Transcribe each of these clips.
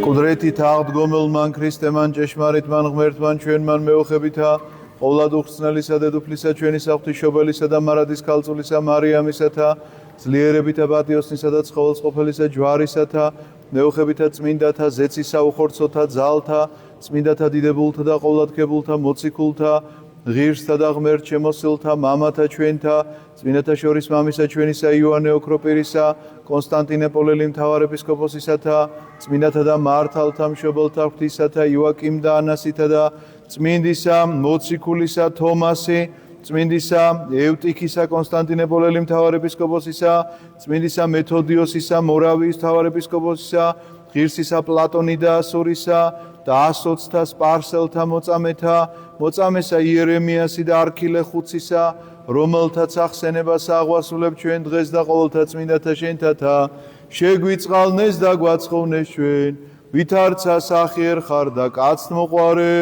კუდრეთით აღდგომილმან ქრისტემან ჭეშმარიტმან ღმერთმან ჩვენმან მეუხებითა ყოვლად უხრწნელისა დედოფლისა ჩვენი საღვთისმშობელისა და მარადის ქალწულისა მარიამისათა ძლიერებითა პატიოსნისა და ცხოველსყოფელისა ჯვარისათა მეუხებითა წმინდათა ზეცისა უხორცოთა ძალთა წმინდათა დიდებულთა და ყოვლადქებულთა მოციქულთა ღირსთა და ღმერთ შემოსილთა მამათა ჩვენთა წმინდათა შორის მამისა ჩვენისა იოანე ოქროპირისა კონსტანტინოპოლელი მთავარეპისკოპოსისათა წმინდათა და მართალთა მშობელთა ღვთისათა იოაკიმ და ანასითა და წმინდისა მოციქულისა თომასი წმინდისა ევტიქისა კონსტანტინოპოლელი მთავარეპისკოპოსისა წმინდისა მეთოდიოსისა მორავიის მთავარეპისკოპოსისა ღირსისა პლატონი და ასურისა და ასოცთა სპარსელთა მოწამესა იერემიასი და არქილე ხუცისა რომელთაც ახსენებას აღვასრულებ ჩვენ დღეს და ყოველთა წმინდათა შენთათა შეგვიწყალნეს და გვაცხოვნეს ჩვენ ვითარცა სახიერ ხარ და კაცთმოყვარე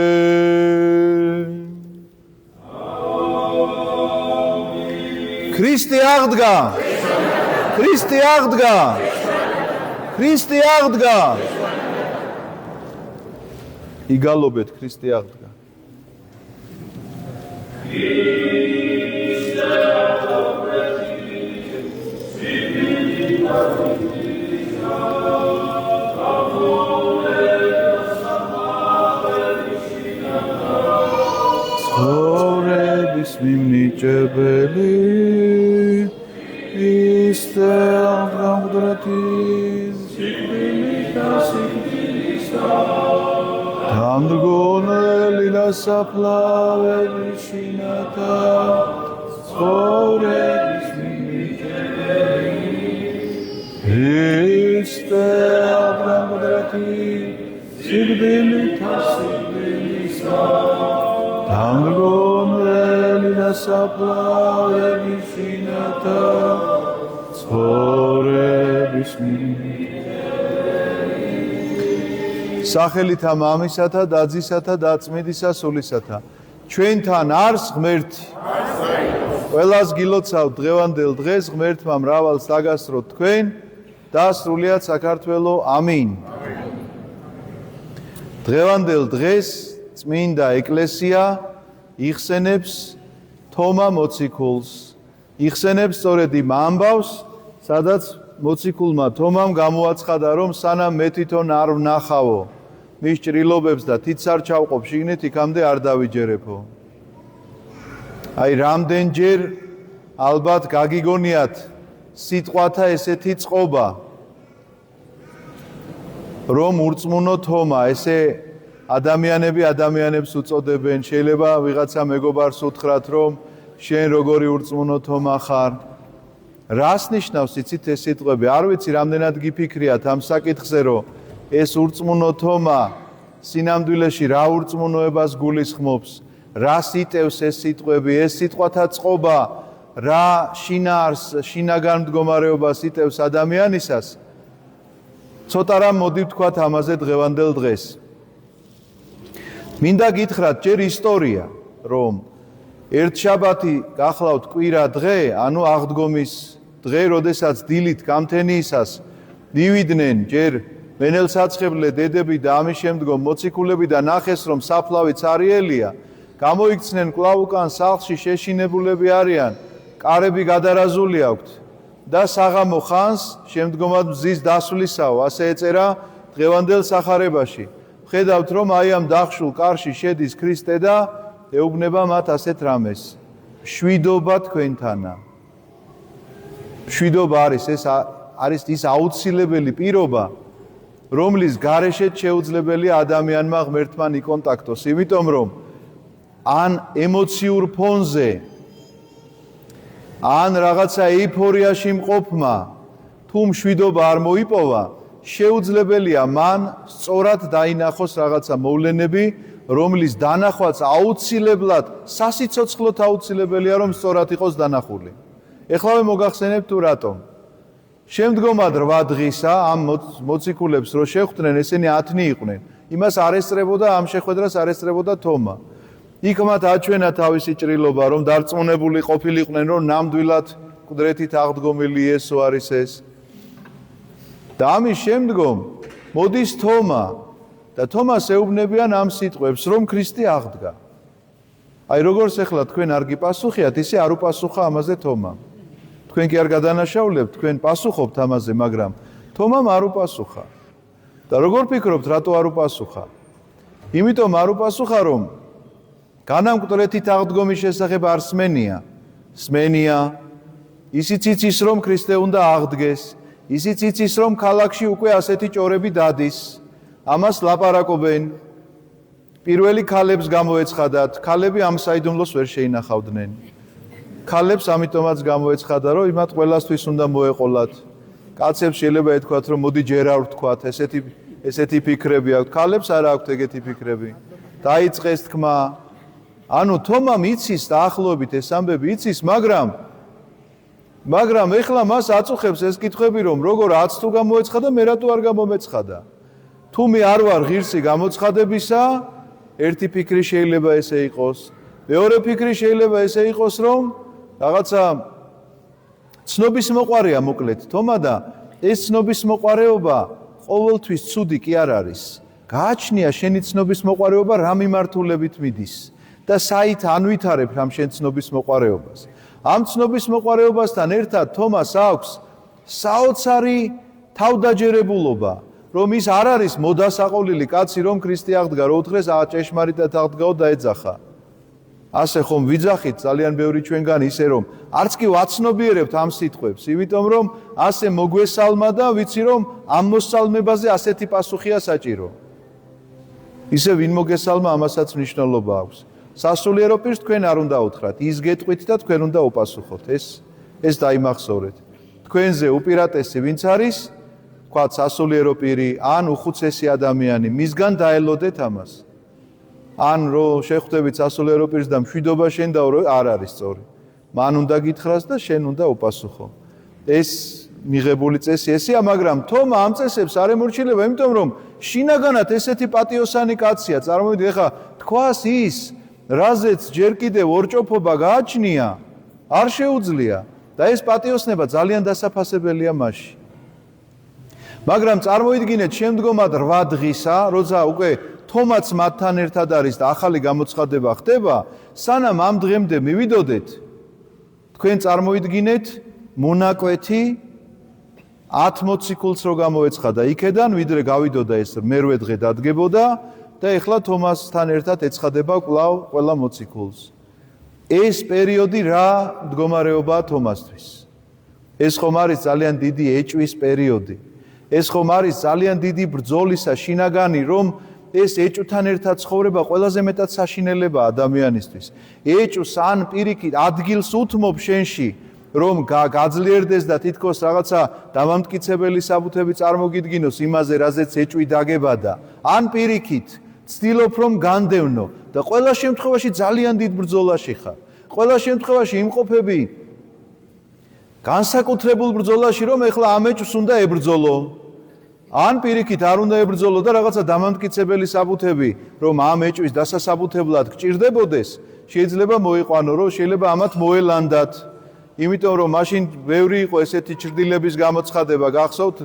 ქრისტე აღდგა ქრისტე აღდგა ქრისტე აღდგა იგალობეთ ქრისტე აღდგა ცხოვრების მიმნიჭებელი ისე აღდგამდრეთის სიკვდილით და სიკვდილისა დამდგონელი და საფლაველი შინათა ცხოვრების მიმნიჭებელი ისე აღდგამდრეთის სიკვდილით და სიკვდილისა დამდგონელი და საფლაველი შინათა ცხოვრების სახელითა მამისათა და ძისათა და წმინდისა სულისათა ჩვენთან არს ღმერთი ყველას გილოცავთ დღევანდელ დღეს ღმერთმა მრავალს დაგასროთ თქვენ და სრულიად საქართველო ამინ დღევანდელ დღეს წმინდა ეკლესია იხსენებს თომა მოციქულს იხსენებს სწორედ იმ ამბავს სადაც მოციქულმა თომამ გამოაცხადა რომ სანამ მე თვითონ არ ვნახავო მის ჭრილობებს და თითს არ ჩავყოფ შიგნით იქამდე არ დავიჯერებო აი რამდენჯერ ალბათ გაგიგონიათ სიტყვათა ესეთი წყობა რომ ურწმუნო თომა ესე ადამიანები ადამიანებს უწოდებენ შეიძლება ვიღაცა მეგობარს უთხრათ რომ შენ როგორი ურწმუნო თომა ხარ რას ნიშნავს იცით ეს სიტყვები არ ვიცი რამდენად გიფიქრიათ ამ საკითხზე რომ ეს ურწმუნო თომა სინამდვილეში რა ურწმუნოებას გულისხმობს რას იტევს ეს სიტყვები ეს სიტყვათა წყობა რა შინაარს შინაგან მდგომარეობას იტევს ადამიანისას ცოტა რამ მოდი ვთქვათ ამაზე დღევანდელ დღეს მინდა გითხრათ ჯერ ისტორია რომ ერთ შაბათი გახლავთ კვირა დღე ანუ აღდგომის დღე როდესაც დილით გამთენიისას მივიდნენ ჯერ მენელსაცხებლე დედები და ამის შემდგომ მოციქულები და ნახეს რომ საფლავი цаრიელია გამოიქცნენ კვლავ უკან სახლში შეშინებულები არიან კარები გადარაზული აქვთ და საღამო ხანს შემდგომად მზის დასვლისაო ასე ეწერა დღევანდელ სახარებაში ხედავთ რომ აი ამ დახშულ კარში შედის ქრისტე და ეუბნება მათ ასეთ რამეს შვიდობა თქვენთანა შვიდობა არის ეს არის ის აუცილებელი პირობა რომლის გარეშეც შეუძლებელია ადამიანმა ღმერთთან იკონტაქტოს იმიტომ რომ ან ემოციურ ფონზე ან რაღაცა ეიფორიაში მყოფმა თუ მშვიდობა არ მოიპოვა შეუძლებელია მან სწორად დაინახოს რაღაცა მოვლენები რომლის დანახვაც აუცილებლად სასიცოცხლოდ აუცილებელია რომ სწორად იყოს დანახული ეხლავე მოგახსენებთ თუ რატომ. შემდგომად 8 დღისა ამ მოციქულებს რო შეხვდნენ, ესენი 10 იყვნენ. იმას არ ესწრებოდა, ამ შეხვედრას არ ესწრებოდა თომა. იქ მათ აჩვენა თავისი ჭრილობა, რომ დარწმუნებული ყოფილიყვნენ, რომ ნამდვილად მკვდრეთით აღდგომილი იესო არის ეს. და ამის შემდგომ მოდის თომა და თომას ეუბნებიან ამ სიტყვებს, რომ ქრისტე აღდგა. აი როგორც ახლა თქვენ არ გიპასუხიათ, ისე არ უპასუხა ამაზე თომამ. თქვენ კი არ გადანაშაულებთ, თქვენ პასუხობთ ამაზე, მაგრამ თომამ არ უპასუხა. და როგორ ფიქრობთ, რატო არ უპასუხა? იმიტომ არ უპასუხა, რომ განამკვდრეთით აღდგომის შესახებ არ სმენია. სმენია, ისიც იცის, რომ ქრისტე უნდა აღდგეს, ისიც იცის, რომ ქალაქში უკვე ასეთი ჭორები დადის. ამას ლაპარაკობენ. პირველი ქალებს გამოეცხადათ, ქალები ამ საიდუმლოს ვერ შეინახავდნენ. ქალებს ამიტომაც გამოეცხადა, რომ იმათ ყველასთვის უნდა მოეყოლათ. კაცებს შეიძლება ეთქვათ, რომ მოდი ჯერ არ ვთქვათ, ესეთი ფიქრები აქვთ. ქალებს არ აქვთ ეგეთი ფიქრები. დაიწყეს თქმა. ანუ თომამ იცის დაახლოებით ეს ამბები იცის, მაგრამ ეხლა მას აწუხებს ეს კითხვები, რომ როგორ 10 თუ გამოეცხადა, მე რატო არ გამომეცხადა? თუ მე არ ვარ ღირსი გამოცხადებისა, ერთი ფიქრი შეიძლება ესე იყოს. მეორე ფიქრი შეიძლება ესე იყოს, რომ რაღაცა ცნობის მოყარეა მოკლედ თომა და ეს ცნობის მოყარეობა ყოველთვის ცუდი კი არ არის. გააჩნია შენი ცნობის მოყარეობა რა მიმართულებით მიდის და საით ანვითარებ ამ შენ ცნობის მოყარეობას. ამ ცნობის მოყარეობასთან ერთად თომას აქვს საოცარი თავდაჯერებულობა, რომ ის არ არის მოდასაყოლილი კაცი, რომ ქრისტე აღდგა, რო უთხრეს ჭეშმარიტად აღდგაო და ეძახა. ასე ხომ ვიძახით ძალიან ბევრი ჩვენგან ისე რომ არც კი ვაცნობიერებთ ამ სიტყვებს, იმიტომ რომ ასე მოგვესალმა და ვიცი რომ ამ მოსალმებაზე ასეთი პასუხია საჭირო. ისე ვინ მოგესალმა, ამასაც მნიშვნელობა აქვს. სასულიერო პირს თქვენ არ უნდა უთხრათ, ის გეტყვით და თქვენ უნდა უპასუხოთ. ეს დაიმახსოვრეთ. თქვენზე უპირატესი ვინც არის, თქვათ სასულიერო პირი ან უხუცესი ადამიანი, მისგან დაელოდეთ ამას. ან რო შეხვდებით სასულიერო პირს და მშვიდობა შენდაო, რომ არ არის სწორი. მან უნდა გითხრას და შენ უნდა უპასუხო. ეს მიღებული წესი ესეა, მაგრამ თომა ამ წესებს არ ემორჩილება, იმიტომ რომ შინაგანად ესეთი პატიოსანი კაცია. წარმოვიდგინე, ეხა თქვას ის, რაზეც ჯერ კიდევ ორჭოფობა გააჩნია, არ შეუძლია და ეს პატიოსნება ძალიან დასაფასებელია მასში. მაგრამ წარმოიდგინეთ შემდგომად 8 დღისა, როცა უკვე თომაც მათთან ერთად არის და ახალი გამოცხადება ხდება, სანამ ამ დღემდე მივიდოდეთ, თქვენ წარმოიდგინეთ მონაკვეთი 10 მოციქულს რო გამოეცხადა იქედან, ვიდრე გავიდოდა ეს მერვე დღე დადგებოდა და ეხლა თომასთან ერთად ეცხადება კვლავ ყველა მოციქულს. ეს პერიოდი რა მდგომარეობაა თომასთვის? ეს ხომ არის ძალიან დიდი ეჭვის პერიოდი. ეს ხომ არის ძალიან დიდი ბრძოლისა შინაგანი, რომ ეს ეჭვთან ერთად ცხოვრება ყველაზე მეტად საშინელება ადამიანისთვის. ეჭვს ან პირიქით ადგილს უთმობ შენში, რომ გაძლიერდეს და თითქოს რაღაცა დამამტკიცებელი საბუთები წარმოგიდგინოს იმაზე, რაზეც ეჭვი დაგებადა. ან პირიქით ცდილობ რომ განდევნო და ყველა შემთხვევაში ძალიან დიდ ბრძოლაში ხარ. ყველა შემთხვევაში იმყოფები განსაკუთრებულ ბრძოლაში, რომ ეხლა ამ ეჭვს უნდა ებრძოლო. ან პირიქით არ უნდა ებრძოლო და რაღაცა დამამტკიცებელი საბუთები, რომ ამ ეჭვის დასასაბუთებლად გჭირდებოდეს, შეიძლება მოიყვანო, რომ შეიძლება ამათ მოელანდათ. იმიტომ რომ მაშინ ბევრი იყო ესეთი ჭრდილების გამოცხადება, გახსოვთ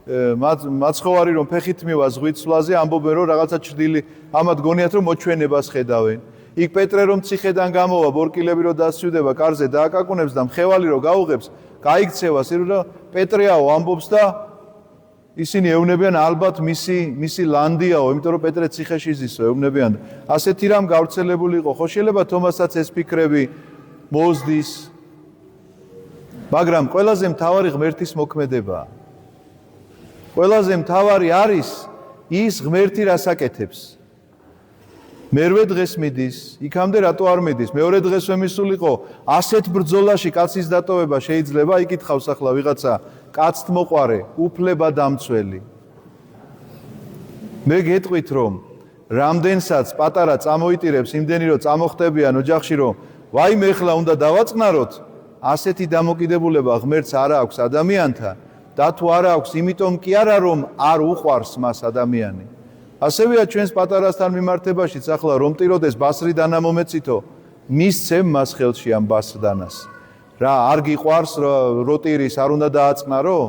მაცხოვარი რომ ფეხით მივა ზღვიცვლაზე, ამბობენ რომ რაღაცა ჭრდილი ამათ გონიათ რომ მოჩვენებას ხედავენ. იქ პეტრე რომ ციხედან გამოვა, ბორკილები რომ დასვიდება, კარზე დააკაკუნებს და მხევალი რომ გაუღებს, გაიქცევა, რომ პეტრეაო ამბობს და ისინი ეუბნებიან ალბათ მისი ლანდიაო, იმიტომ რომ პეტრე ციხეში ზისო, ეუბნებიან. ასეთი რამ გავრცელებული იყო, ხო შეიძლება თომასაც ეს ფიქრები მოუზდის. მაგრამ ყველაზე მთავარი ღმერთის მოქმედებაა. ყველაზე მთავარი არის ის ღმერთი რას აკეთებს. მერვე დღეს მიდის, იქამდე რატო არ მიდის? მეორე დღესვე მისულიყო, ასეთ ბრძოლაში კაცის დატოვება შეიძლება, იკითხავს ახლა ვიღაცა კაცთმოყვარე, უფლება დამცველი. მე გეტყვით რომ რამდენსაც პატარა წამოიტირებს იმდენი რომ წამოხტებიან ოჯახში რომ ვაიმე ეხლა უნდა დავაწყნაროთ, ასეთი დამოკიდებულება ღმერთს არ აქვს ადამიანთან და თუ არ აქვს, იმიტომ კი არა რომ არ უყვარს მას ადამიანი. ასევეა ჩვენს პატარასთან მიმართებაშიც ახლა რომ ტიროდეს ბასრიდან ამომეცითო, მისცემ მას ხელში ამ ბასრდანას. რა არ გიყვარს როტირის არ უნდა დააწყნარო?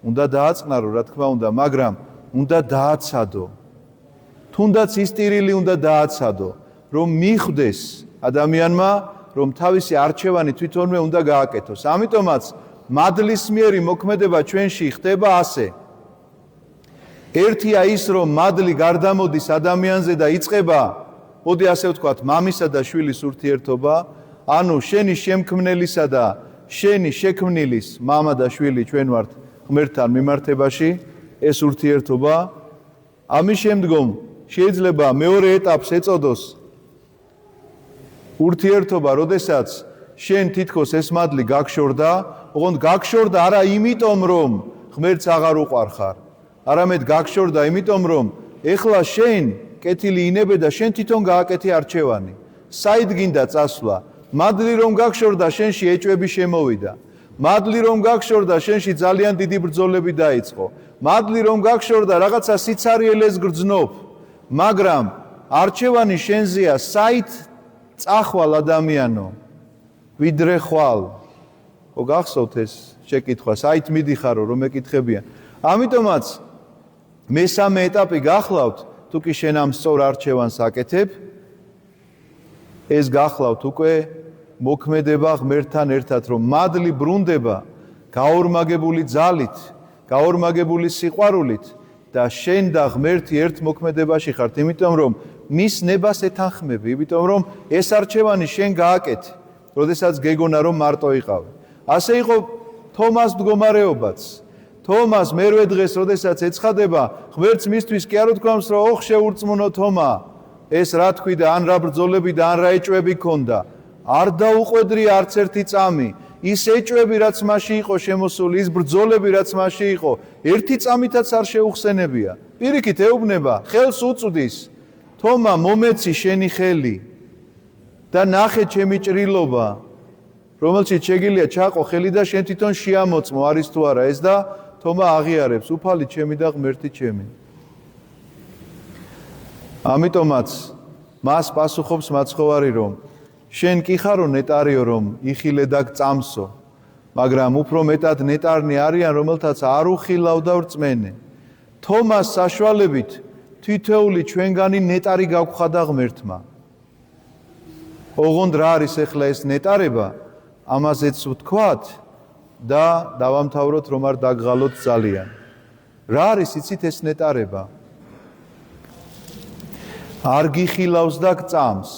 უნდა დააწყნარო, რა თქმა უნდა, მაგრამ უნდა დააცადო. თუნდაც ის ტირილი უნდა დააცადო, რომ მიხვდეს ადამიანმა, რომ თავისი არჩევანი თვითონვე უნდა გააკეთოს. ამიტომაც მადლისმიერი მოქმედება ჩვენში ხდება ასე. ერთია ის, რომ მადლი გარდამოდის ადამიანზე და იწყება, მოდი ასე ვთქვათ, მამისა და შვილის ურთიერთობა, ანუ შენი შემქმნელისა და შენი შექმნილის, მამა და შვილი ჩვენ ვართ ღმერთთან მიმართებაში, ეს ურთიერთობა. ამის შემდგომ შეიძლება მეორე ეტაპს ეწოდოს ურთიერთობა, როდესაც შენ თითქოს ეს მადლი გაგშორდა, ოღონდ გაგშორდა არა იმიტომ, რომ ღმერთს აღარ უყვარხარ, არამედ გაგშორდა იმიტომ, რომ ეხლა შენ კეთილი ინებე და შენ თვითონ გააკეთე არჩევანი. საით გინდა წასვლა? მადლი რომ გაგშორდა, შენში ეჭვები შემოვიდა. მადლი რომ გაგშორდა, შენში ძალიან დიდი ბრძოლები დაიწყო. მადლი რომ გაგშორდა, რაღაცა სიცარიელეს გრძნობ. მაგრამ არჩევანი შენზეა, საით წახვალ ადამიანო, ვიდრე ხვალ. ხო გახსოვთ ეს შეკითხვა, საით მიდიხარო რომ ეკითხებიან. ამიტომაც მესამე ეტაპი გახლავთ, თუ კი შენ ამ სწორ არჩევანს აკეთებ, ეს გახლავთ უკვე მოქმედება ღმერთთან ერთად, რომ მადლი ბრუნდება გაორმაგებული ძალით, გაორმაგებული სიყვარულით და შენ და ღმერთი ერთ მოქმედებაში ხართ, იმიტომ რომ მის ნებას ეთანხმები, იმიტომ რომ ეს არჩევანი შენ გააკეთე, როდესაც გეგონა რომ მარტო იყავი. ასე იყო თომას მდგომარეობაც. თომას მერვე დღეს, როდესაც ეცხადება, ღმერთს მისთვის კი არ უთქვამს, რომ ოხ შეურწმუნო თომა, ეს რა თქვი და ან რა ბრძოლები და ან რა ეჭვები ქონდა. არ დაუყვედრია არც ერთი წამი. ის ეჭვები, რაც მასში იყო შემოსული, ის ბრძოლები, რაც მასში იყო, ერთი წამითაც არ შეუხსენებია. პირიქით ეუბნება, ხელს უწვდის, თომა მომეცი შენი ხელი და ნახე ჩემი ჭრილობა, რომელშიც შეგიძლია ჩაყო ხელი და შენ თვითონ შეამოწმო, არის თუ არა ეს და თომა აღიარებს, უფალი ჩემი და ღმერთი ჩემი. ამიტომაც მას პასუხობს მაცხოვარი, რომ შენ კი ხარო ნეტარიო, რომ იხილე და გწამსო, მაგრამ უფრო მეტად ნეტარნი არიან, რომელთაც არ უხილავ და ვრწმენე. თომას საშუალებით თითოეული ჩვენგანი ნეტარი გაგვხადა ღმერთმა. ოღონდ რა არის ახლა ეს ნეტარება? ამაზეც ვთქვათ და დავამთავროთ, რომ არ დაგღალოთ ძალიან. რა არის იცით ეს ნეტარება? არ გიხილავს და გწამს.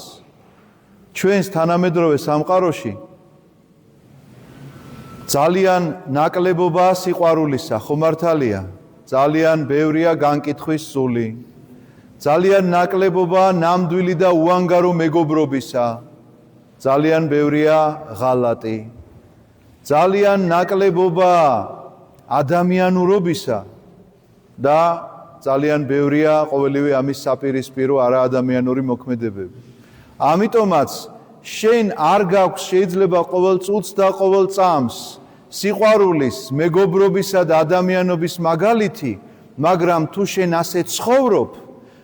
ჩვენს თანამედროვე სამყაროში ძალიან ნაკლებობაა სიყვარულისა, ხო მართალია? ძალიან ბევრია განკითხვის სული. ძალიან ნაკლებობაა ნამდვილი და უანგარო მეგობრობისა. ძალიან ბევრია ღალატი. ძალიან ნაკლებობაა ადამიანურობისა და ძალიან ბევრია ყოველივე ამის საპირისპირო არაადამიანური მოქმედებები. ამიტომაც შენ არ გაქვს შეიძლება ყოველ წუთს და ყოველ წამს სიყვარულის, მეგობრობისა და ადამიანობის მაგალითი, მაგრამ თუ შენ ასე ცხოვრობ,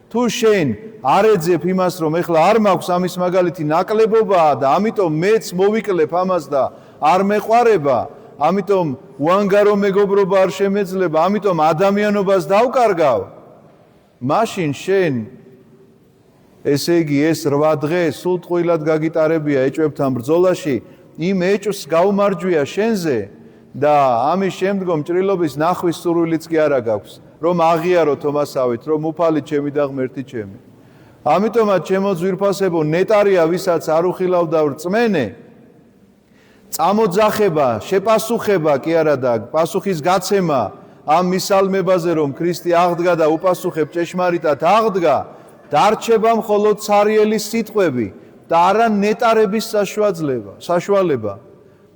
თუ შენ არ ეძებ იმას, რომ ეხლა არ მაქვს ამის მაგალითი, ნაკლებობაა და ამიტომ მეც მოვიკლებ ამას და არ მეყვარება, ამიტომ უანგარო მეგობრობა არ შემეძლება, ამიტომ ადამიანობას დავკარგავ, მაშინ შენ ესე იგი ეს 8 დღე სულ ტყუილად გაგიტარებია ეჭვებთან ბრძოლაში, იმ ეჭვს გაუმარჯვია შენზე და ამის შემდგომ ჭრილობის ნახვის სურვილიც კი არა გაქვს, რომ აღიარო თომასავით, რომ უფალი ჩემი და ღმერთი ჩემი. ამიტომაც ჩემო ძვირფასებო, ნეტარია ვისაც არ უხილავ და ვრწმენე, წამოძახება, შეპასუხება კი არა და პასუხის გაცემა ამ მისალმებაზე, რომ ქრისტე აღდგა და უპასუხებ ჭეშმარიტად აღდგა, დარჩება მხოლოდ ცარიელი სიტყვები და არა ნეტარების საშუალება.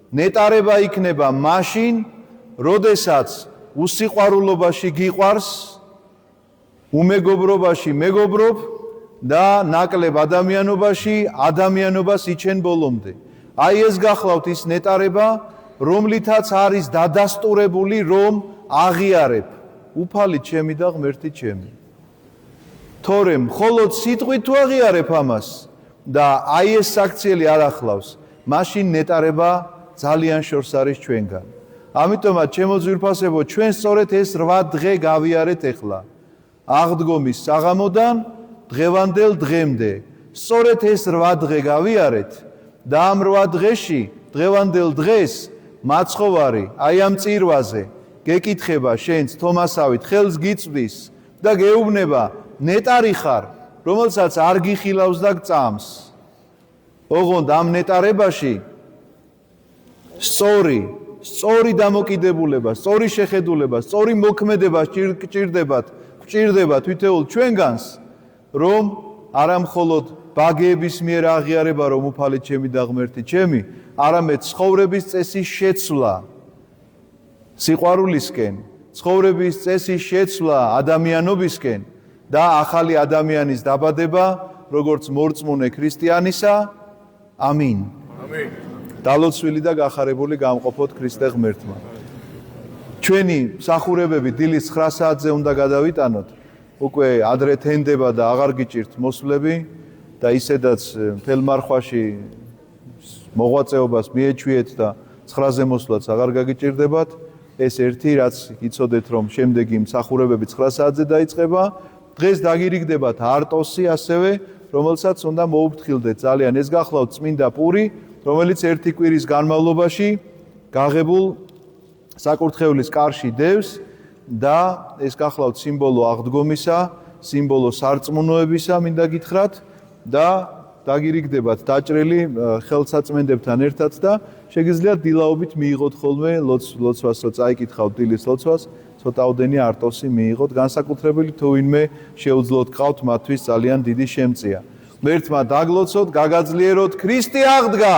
ნეტარება იქნება მაშინ, როდესაც უსიყვარულობაში გიყვარს, უმეგობრობაში მეგობრობ და ნაკლებ ადამიანობაში ადამიანობას იჩენ ბოლომდე. აი ეს გახლავთ ის ნეტარება, რომლითაც არის დადასტურებული, რომ აღიარებ უფალი ჩემი და ღმერთი ჩემი. თორემ მხოლოდ სიტყვით თუ აღიარებ ამას და აი ეს საქციელი არ ახლავს, მაშინ ნეტარება ძალიან შორს არის ჩვენგან. ამიტომაც ჩემო ძვირფასებო, ჩვენ სწორედ ეს 8 დღე გავიარეთ ახლა. აღდგომის საღამოდან დღევანდელ დღემდე. სწორედ ეს 8 დღე გავიარეთ და ამ 8 დღეში დღევანდელ დღეს მაცხოვარი აი ამ წირვაზე გეკითხება შენც თომასავით ხელს გიწვდის და გეუბნება ნეტარი ხარ, რომელსაც არ გიხილავს და გწამს. ოღონდ ამ ნეტარებაში სწორი დამოკიდებულება, სწორი შეხედულება, სწორი მოქმედება გვჭირდება თითოეულ ჩვენგანს, რომ არა მხოლოდ ბაგეების მიერ აღიარება, რომ უფალი ჩემი და ღმერთი ჩემი, არამედ ცხოვრების წესის შეცვლა სიყვარულისკენ, ცხოვრების წესის შეცვლა ადამიანობისკენ და ახალი ადამიანის დაბადება, როგორც მორწმუნე ქრისტიანისა. ამინ. ამინ. დალოცვილი და გახარებული გამყოფოთ ქრისტე ღმერთმა. ჩვენი მსახურებები დილის 9 საათზე უნდა გადავიტანოთ. უკვე ადრე თენდება და აღარ გიჭირთ მოსვლები და ისედაც მთელ მარხვაში მოღვაწეობას მიეჩვიეთ და 9-ზე მოსვლაც აღარ გაგიჭირდებათ. ეს ერთი რაც იცოდეთ, რომ შემდეგი მსახურებები 9 საათზე დაიწყება. დღეს დაგირიგდებათ არტოსი ასევე, რომელსაც უნდა მოუფრთხილდეთ ძალიან. ეს გახლავთ წმინდა პური, რომელიც ერთი კვირის განმავლობაში გაღებულ საკურთხევლის კარში დევს და ეს გახლავთ სიმბოლო აღდგომისა, სიმბოლო სარწმუნოებისა, მინდა გითხრათ და დაგირიგდებათ დაჭრილი ხელსაწმენდებთან ერთად და შეგიძლიათ დილაობით მიიღოთ ხოლმე ლოცვას, რო წაიკითხავთ დილის ლოცვას, ცოტაოდენი არტოსი მიიღოთ, განსაკუთრებით თუ ვინმე შეუძლოთ გყავთ მათთვის ძალიან დიდი შემწია. ღმერთმა დაგლოცოთ, გაგაძლიეროთ, ქრისტე აღდგა!